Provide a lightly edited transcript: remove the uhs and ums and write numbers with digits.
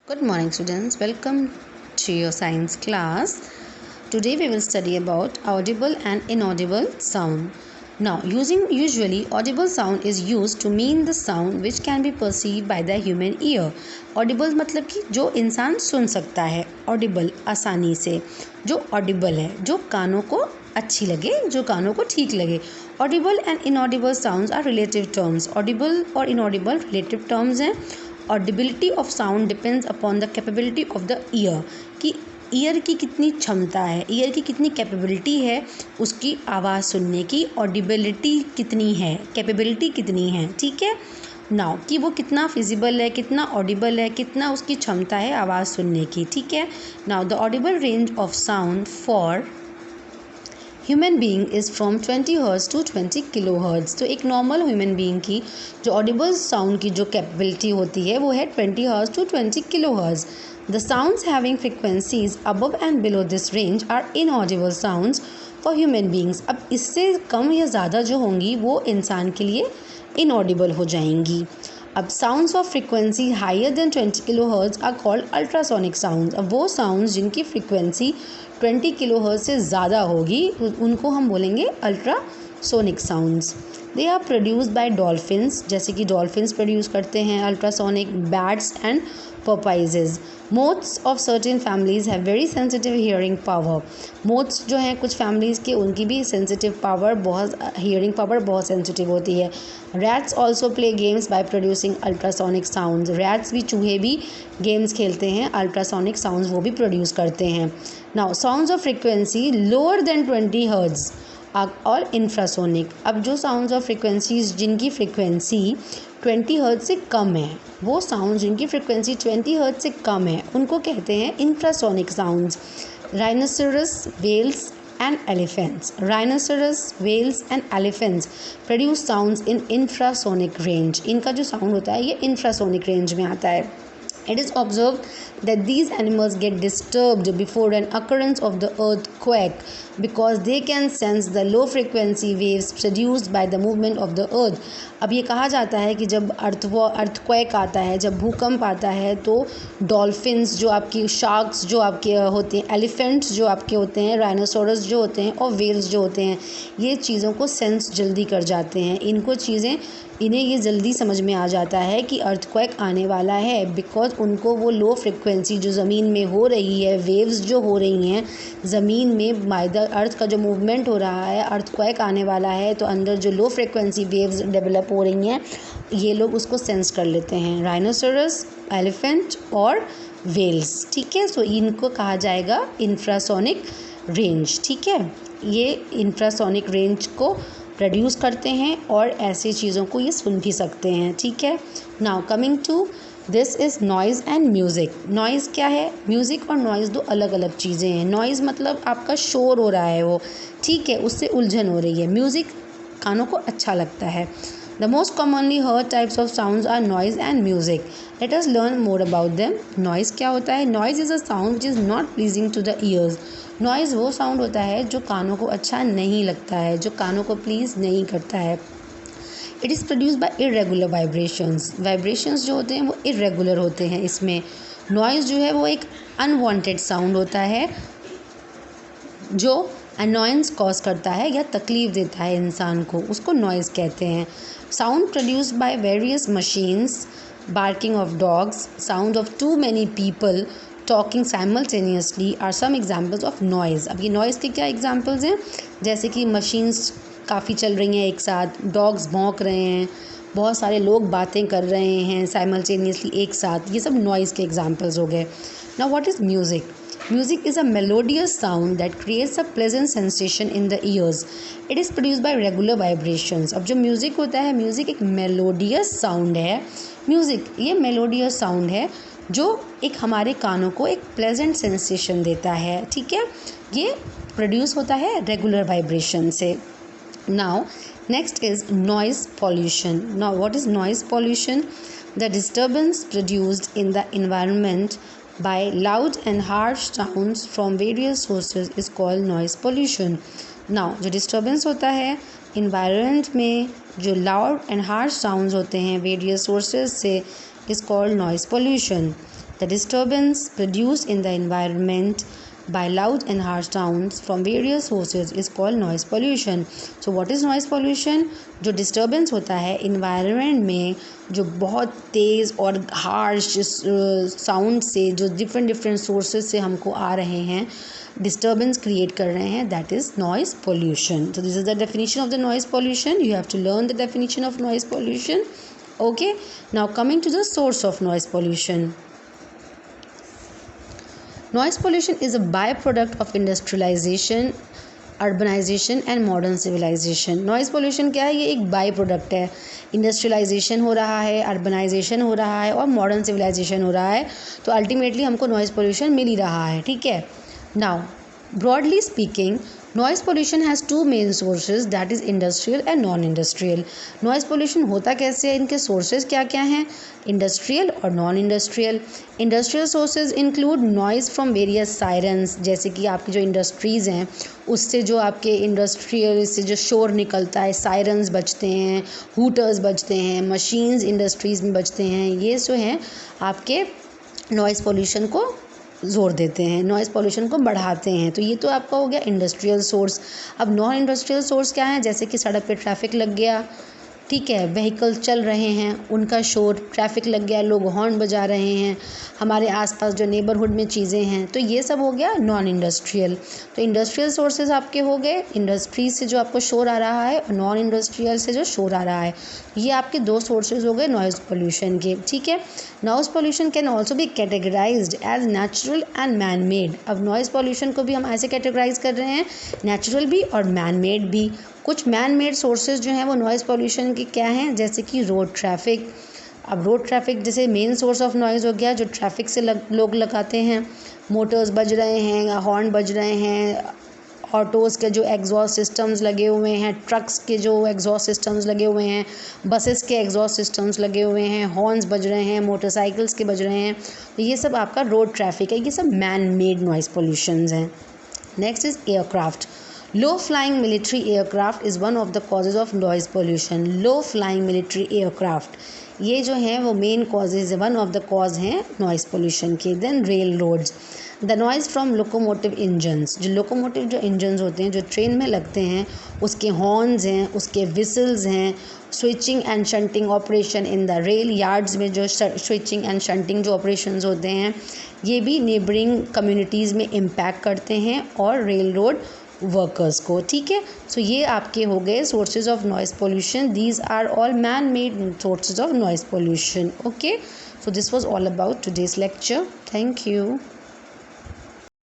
Good morning students, welcome to your science class. Today we will study about audible and inaudible sound. Now usually audible sound is used to mean the sound which can be perceived by the human ear. Audible मतलब कि जो इंसान सुन सकता है, audible आसानी से, जो audible है, जो कानों को अच्छी लगे, जो कानों को ठीक लगे. Audible and inaudible sounds are relative terms. Audible और inaudible relative terms हैं. Audibility of sound depends upon the capability of the year कि ईयर की कितनी क्षमता है, ईयर की कितनी कैपेबिलिटी है उसकी आवाज़ सुनने की. ऑडिबिलिटी कितनी है, कैपेबिलिटी कितनी है, ठीक है. नाउ कि वो कितना फिजिबल है, कितना ऑडिबल है, कितना उसकी क्षमता है आवाज़ सुनने की, ठीक है. Now the audible range of sound for human being is from 20 hertz to 20 kilo hertz. तो एक नॉर्मल ह्यूमन बीइंग की जो ऑडिबल साउंड की जो कैपेबिलिटी होती है वो है 20 hertz to 20 kilo hertz. The sounds having frequencies above and below this range are inaudible sounds for human beings. अब इससे कम या ज़्यादा जो होंगी वो इंसान के लिए इनऑडिबल हो जाएंगी. अब sounds of frequency higher than 20 kilo hertz are called ultrasonic sounds. अब वो साउंड्स जिनकी फ्रिक्वेंसी 20 किलो हर्ट्ज़ से ज़्यादा होगी उनको हम बोलेंगे ultrasonic sounds. They are produced by dolphins, जैसे कि डॉल्फिन्स प्रोड्यूस करते हैं ultrasonic. Bats and porpoises. Moths of certain families have very sensitive hearing power. Moths जो हैं कुछ families के उनकी भी sensitive power बहुत hearing power बहुत sensitive होती है. Rats also play games by producing ultrasonic sounds. Rats भी चूहे भी games खेलते हैं, ultrasonic sounds वो भी produce करते हैं. Now sounds of frequency lower than 20 hertz और इंफ्रासोनिक. अब जो साउंड्स ऑफ फ्रिक्वेंसीज जिनकी फ्रिक्वेंसी 20 हर्ट्ज़ से कम है, वो साउंड जिनकी फ्रिक्वेंसी 20 हर्ट्ज़ से कम है उनको कहते हैं infrasonic sounds. Rhinoceros, whales and elephants. Rhinoceros, whales and elephants produce sounds in infrasonic range. इनका जो साउंड होता है ये इंफ्रासोनिक रेंज में आता है. It is observed that these animals get disturbed before an occurrence of the earthquake because they can sense the low frequency waves produced by the movement of the earth. अब ये कहा जाता है कि जब अर्थक्वेक आता है, जब भूकंप आता है तो डॉल्फिन्स जो आपकी, शार्क्स जो आपके होते हैं, एलिफेंट्स जो आपके होते हैं, राइनोसोरस जो होते हैं और वेल्स जो होते हैं, ये चीज़ों को सेंस जल्दी कर जाते हैं. इन्हें ये जल्दी समझ में आ जाता है कि अर्थक्वेक आने वाला है बिकॉज उनको वो लो फ्रिक्वेंसी जो ज़मीन में हो रही है, वेव्स जो हो रही हैं ज़मीन में, बाय द अर्थ का जो मूवमेंट हो रहा है, अर्थक्वेक आने वाला है तो अंदर जो लो फ्रिक्वेंसी वेव्स डेवलप हो रही हैं ये लोग उसको सेंस कर लेते हैं. राइनोसोरस, एलिफेंट और वेल्स, ठीक है. सो इनको कहा जाएगा इंफ्रासोनिक रेंज, ठीक है. ये इंफ्रासोनिक रेंज को प्रोड्यूस करते हैं और ऐसी चीज़ों को ये सुन भी सकते हैं, ठीक है. Now coming to this is noise and music. Noise क्या है? म्यूज़िक और नॉइज़ दो अलग अलग चीज़ें हैं. नॉइज़ मतलब आपका शोर हो रहा है वो, ठीक है, उससे उलझन हो रही है. म्यूज़िक कानों को अच्छा लगता है. The most commonly heard types of sounds are noise and music. Let us learn more about them. Noise क्या होता है? Noise is a sound which is not pleasing to the ears. Noise वो sound होता है जो कानों को अच्छा नहीं लगता है, जो कानों को प्लीज़ नहीं करता है. It is produced by irregular vibrations. Vibrations जो होते हैं वो इरेगुलर होते हैं. इसमें नॉइज़ जो है वो एक अनवांटेड साउंड होता है जो अनॉयंस कॉज करता है या तकलीफ़ देता है इंसान को, उसको नॉइज़ कहते हैं. Sound produced by various machines, barking of dogs, sound of too many people talking simultaneously are some examples of noise. अब ये नॉइज़ के क्या एग्जाम्पल्स हैं? जैसे कि मशीन्स काफ़ी चल रही हैं एक साथ, डॉग्स भौंक रहे हैं, बहुत सारे लोग बातें कर रहे हैं साइमल्टेनियसली एक साथ, ये सब नॉइज़ के एग्जाम्पल्स हो गए. Now what is music? Music is a melodious sound that creates a pleasant sensation in the ears. It is produced by regular vibrations. अब जो म्यूज़िक होता है, म्यूज़िक एक मेलोडियस साउंड है. म्यूज़िक ये मेलोडियस साउंड है जो एक हमारे कानों को एक प्लेजेंट सेंसेशन देता है, ठीक है. ये प्रोड्यूस होता है रेगुलर वाइब्रेशन से. Now next is noise pollution. Now what is noise pollution? The disturbance produced in the environment by loud and harsh sounds from various sources is called noise pollution. Now जो disturbance होता है environment में, जो loud and harsh sounds होते हैं various sources से, is called noise pollution. The disturbance produced in the environment by loud and harsh sounds from various sources is called noise pollution. So what is noise pollution? जो disturbance होता है environment में, जो बहुत तेज़ और harsh sound से, जो different sources से हमको आ रहे हैं, disturbance create कर रहे हैं, that is noise pollution. So this is the definition of the noise pollution. You have to learn the definition of noise pollution. Okay, now coming to the source of noise pollution. Noise pollution is a byproduct of industrialization, urbanization and modern civilization. Noise pollution क्या है? ये एक by product है. Industrialisation हो रहा है, urbanisation हो रहा है और मॉडर्न सिविलाइजेशन हो रहा है, तो अल्टीमेटली हमको नॉइज़ पोल्यूशन मिल ही रहा है. ठीक है. Now broadly speaking, noise pollution has two main sources, that is industrial and non-industrial. Noise pollution होता कैसे है, इनके sources क्या क्या हैं? Industrial और non-industrial. Industrial sources include noise from various sirens, जैसे कि आपकी जो इंडस्ट्रीज़ हैं उससे जो आपके इंडस्ट्रियल से जो शोर निकलता है, सायरन्स बजते हैं, हूटर्स बजते हैं, मशीन्स इंडस्ट्रीज़ में बजते हैं, ये जो हैं आपके नॉइज़ पोल्यूशन को ज़ोर देते हैं, नॉइज़ पोल्यूशन को बढ़ाते हैं. तो ये तो आपका हो गया इंडस्ट्रियल सोर्स. अब नॉन इंडस्ट्रियल सोर्स क्या है? जैसे कि सड़क पे ट्रैफिक लग गया, ठीक है, व्हीकल चल रहे हैं, उनका शोर, ट्रैफिक लग गया, लोग हॉर्न बजा रहे हैं, हमारे आसपास जो नेबरहुड में चीज़ें हैं, तो ये सब हो गया नॉन इंडस्ट्रियल. तो इंडस्ट्रियल सोर्सेज आपके हो गए, इंडस्ट्री से जो आपको शोर आ रहा है, और नॉन इंडस्ट्रियल से जो शोर आ रहा है, ये आपके दो सोर्सेज हो गए नॉइज़ पोल्यूशन के. ठीक है. Noise pollution can also be categorised as natural and man made. अब नॉइज़ पोल्यूशन को भी हम ऐसे कैटेगराइज कर रहे हैं, नेचुरल भी और मैन मेड भी. कुछ मैन मेड सोर्सेज जो हैं वो नॉइज़ पोल्यूशन के क्या हैं? जैसे कि रोड ट्रैफिक. अब रोड ट्रैफिक जैसे मेन सोर्स ऑफ नॉइज़ हो गया, जो ट्रैफिक से लोग लगाते हैं, मोटर्स बज रहे हैं, हॉर्न बज रहे हैं, ऑटोज़ के जो एग्जॉस्ट सिस्टम्स लगे हुए हैं, ट्रक्स के जो एग्जॉस्ट सिस्टम्स लगे हुए हैं, बसेस के एग्जॉस्ट सिस्टम्स लगे हुए हैं, हॉर्न्स बज रहे हैं, मोटरसाइकिल्स के बज रहे हैं, तो ये सब आपका रोड ट्रैफिक है. ये सब मैन मेड नॉइज़ पोल्यूशंस हैं. Next is aircraft. Low flying military aircraft is one of the causes of noise pollution. Low flying military aircraft, ये जो हैं वो main causes, one of the cause हैं noise pollution के. Then rail roads. The noise from locomotive engines. जो locomotive जो engines होते हैं जो ट्रेन में लगते हैं, उसके हॉर्न्स हैं, उसके विसल्स हैं, switching and shunting operation in the rail yards में जो स्विचिंग एंड शंटिंग जो ऑपरेशंस होते हैं, ये भी नेबरिंग कम्युनिटीज़ में इम्पैक्ट करते हैं और रेल रोड वर्कर्स को. ठीक है. सो ये आपके हो गए sources of noise pollution. These are all man made sources of noise pollution. Okay. So this was all about today's lecture. Thank you.